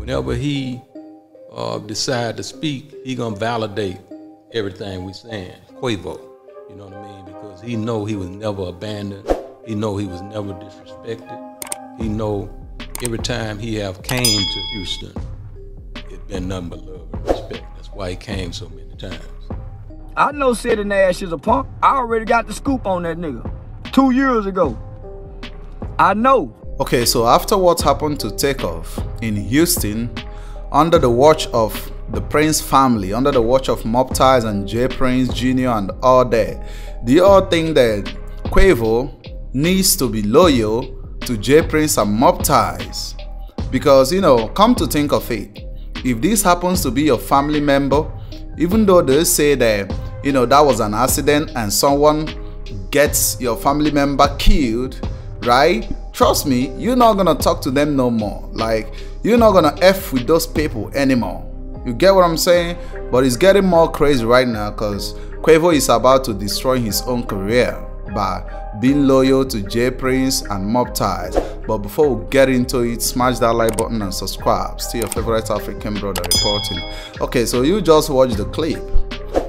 whenever he decide to speak, he gonna validate everything we saying. Quavo, you know what I mean? Because he know he was never abandoned. He know he was never disrespected. He know every time he have came to Houston, it been nothing but love and respect. That's why he came so many times. I know City Nash is a punk. I already got the scoop on that nigga 2 years ago. I know. Okay, so after what happened to Takeoff in Houston, under the watch of the Prince family, under the watch of Mobties and J Prince Jr. and all that, do you all think that Quavo needs to be loyal to J Prince and Mobties? Because, you know, come to think of it, if this happens to be your family member, even though they say that, you know, that was an accident and someone gets your family member killed, right? Trust me, you're not gonna talk to them no more. Like, you're not gonna F with those people anymore. You get what I'm saying? But it's getting more crazy right now because Quavo is about to destroy his own career by being loyal to J Prince and Mobties. But before we get into it, smash that like button and subscribe. Still your favorite African brother reporting. Okay, so you just watched the clip.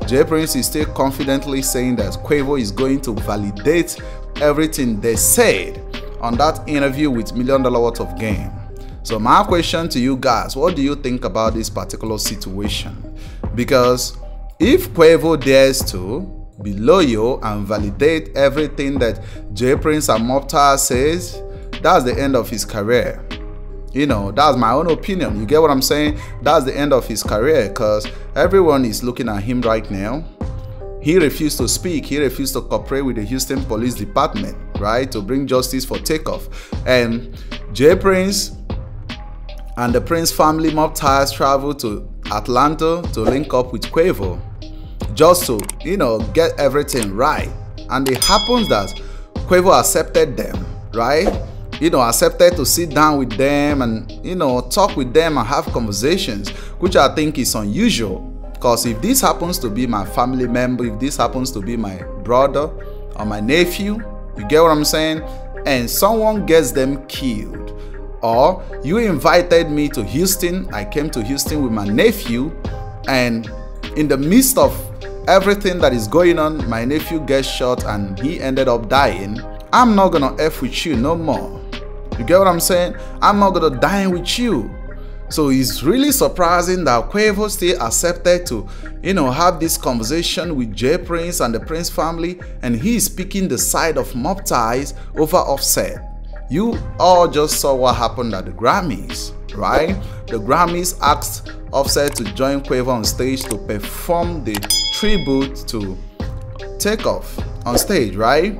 J Prince is still confidently saying that Quavo is going to validate everything they said on that interview with $1 Million worth of game. So my question to you guys, what do you think about this particular situation? Because if Quavo dares to be loyal and validate everything that J Prince and Mobties says, that's the end of his career. You know, that's my own opinion. You get what I'm saying? That's the end of his career because everyone is looking at him right now. He refused to speak. He refused to cooperate with the Houston Police Department, right, to bring justice for Takeoff. And J Prince and the Prince family Mobties traveled to Atlanta to link up with Quavo, just to, you know, get everything right. And it happens that Quavo accepted them, right? You know, accepted to sit down with them and, you know, talk with them and have conversations, which I think is unusual. Because if this happens to be my family member, if this happens to be my brother or my nephew, you get what I'm saying? And someone gets them killed. Or you invited me to Houston, I came to Houston with my nephew, and in the midst of everything that is going on, my nephew gets shot and he ended up dying. I'm not gonna F with you no more. You get what I'm saying? I'm not gonna dine with you. So it's really surprising that Quavo still accepted to, you know, have this conversation with J Prince and the Prince family, and he is speaking the side of Mobties over Offset. You all just saw what happened at the Grammys, right? The Grammys asked Offset to join Quavo on stage to perform the tribute to Takeoff on stage, right?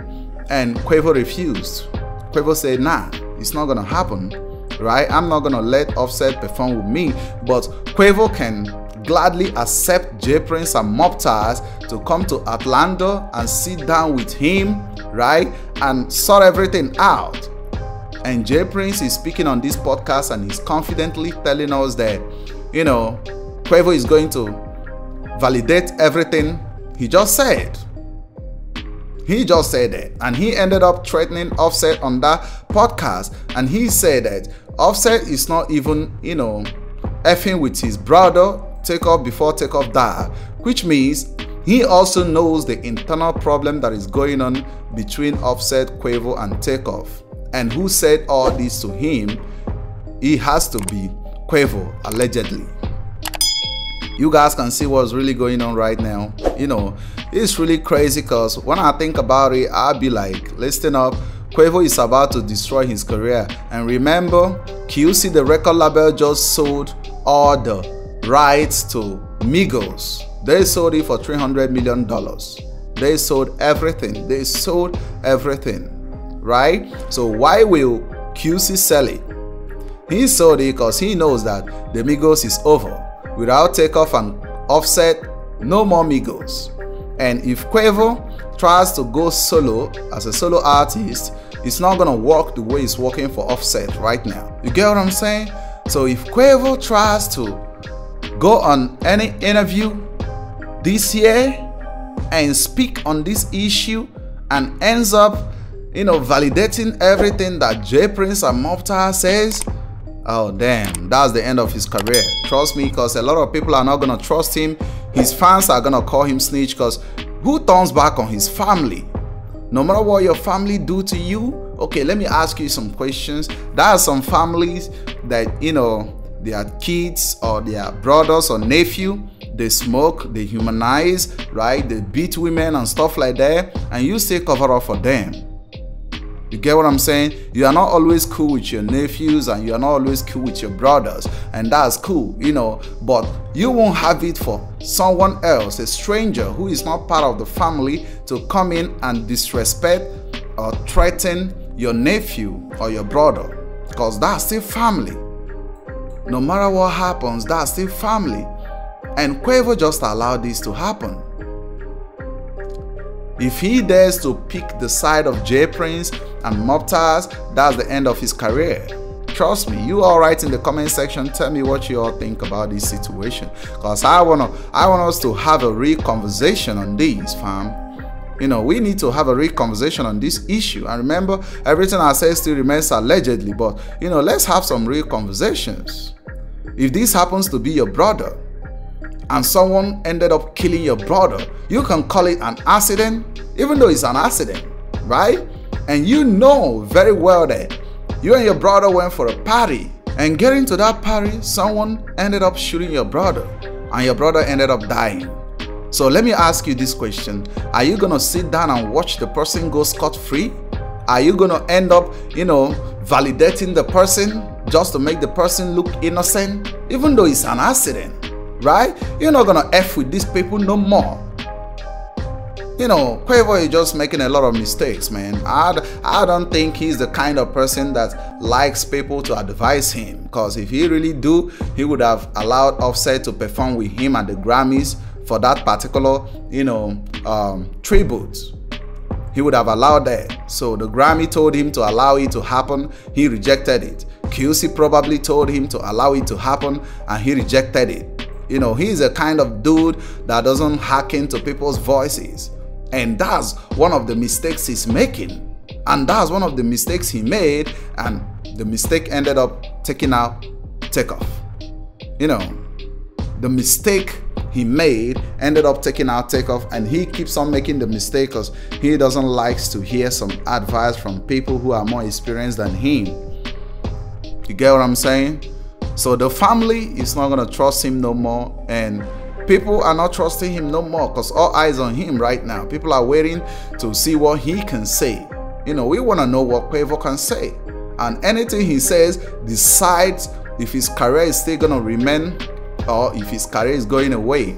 And Quavo refused. Quavo said, nah, it's not gonna happen. Right? I'm not gonna let Offset perform with me, but Quavo can gladly accept J Prince and Mobties to come to Atlanta and sit down with him, right? And sort everything out. And J Prince is speaking on this podcast and he's confidently telling us that, you know, Quavo is going to validate everything he just said. He just said that, and he ended up threatening Offset on that podcast, and he said that Offset is not even, you know, effing with his brother Takeoff before Takeoff died, which means he also knows the internal problem that is going on between Offset, Quavo, and Takeoff. And who said all this to him? It has to be Quavo, allegedly. You guys can see what's really going on right now. You know, it's really crazy because when I think about it, I'll be like, listen up, Quavo is about to destroy his career. And remember, QC, the record label, just sold all the rights to Migos. They sold it for $300 million. They sold everything. They sold everything, right? So why will QC sell it? He sold it because he knows that the Migos is over. Without Takeoff and Offset, no more Migos. And if Quavo tries to go solo as a solo artist, it's not gonna work the way it's working for Offset right now. You get what I'm saying? So if Quavo tries to go on any interview this year and speak on this issue and ends up, you know, validating everything that J Prince and Mobties says, Oh damn, that's the end of his career. Trust me, because a lot of people are not gonna trust him. His fans are gonna call him snitch, because who turns back on his family? No matter what your family do to you. Okay, let me ask you some questions. There are some families that, you know, their kids or their brothers or nephew, they smoke, they humanize, right? They beat women and stuff like that, and you still cover up for them. You get what I'm saying? You are not always cool with your nephews, and you are not always cool with your brothers, and that's cool, you know, but you won't have it for someone else, a stranger who is not part of the family, to come in and disrespect or threaten your nephew or your brother, because that's still family. No matter what happens, that's still family. And Quavo just allowed this to happen. If he dares to pick the side of J Prince and Mobties, that's the end of his career. Trust me, you all write in the comment section, tell me what you all think about this situation, because I want us to have a real conversation on this, fam. You know, we need to have a real conversation on this issue. And remember, everything I say still remains allegedly, but you know, let's have some real conversations. If this happens to be your brother, and someone ended up killing your brother, you can call it an accident, even though it's an accident, right? And you know very well that you and your brother went for a party, and getting to that party, someone ended up shooting your brother, and your brother ended up dying. So let me ask you this question. Are you gonna sit down and watch the person go scot-free? Are you gonna end up, you know, validating the person just to make the person look innocent, even though it's an accident? Right? You're not gonna F with these people no more. You know, Quavo is just making a lot of mistakes, man. I don't think he's the kind of person that likes people to advise him, because if he really do, he would have allowed Offset to perform with him at the Grammys for that particular, you know, tribute. He would have allowed that. So the Grammy told him to allow it to happen, he rejected it. QC probably told him to allow it to happen, and he rejected it. You know, he's a kind of dude that doesn't hack into people's voices. And that's one of the mistakes he's making. And that's one of the mistakes he made. And the mistake ended up taking out Takeoff. You know, the mistake he made ended up taking out Takeoff. And he keeps on making the mistake because he doesn't like to hear some advice from people who are more experienced than him. You get what I'm saying? So the family is not going to trust him no more, and people are not trusting him no more, because all eyes on him right now. People are waiting to see what he can say. You know, we want to know what Quavo can say, and anything he says decides if his career is still going to remain or if his career is going away.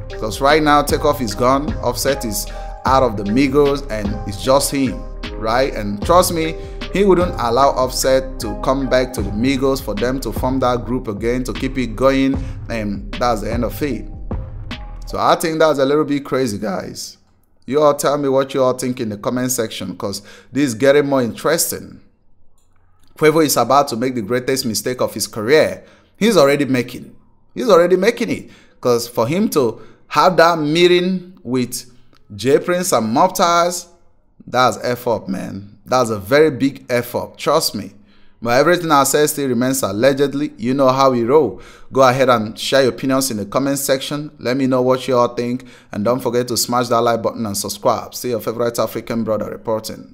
Because right now Takeoff is gone, Offset is out of the Migos, and it's just him, right? And trust me, he wouldn't allow Offset to come back to the Migos for them to form that group again, to keep it going, and that's the end of it. So I think that's a little bit crazy, guys. You all tell me what you all think in the comment section, because this is getting more interesting. Quavo is about to make the greatest mistake of his career. He's already making it, because for him to have that meeting with J Prince and Mobties, that's F up, man. That's a very big F up, trust me. But everything I say still remains allegedly. You know how we roll. Go ahead and share your opinions in the comment section. Let me know what you all think. And don't forget to smash that like button and subscribe. See your favorite African brother reporting.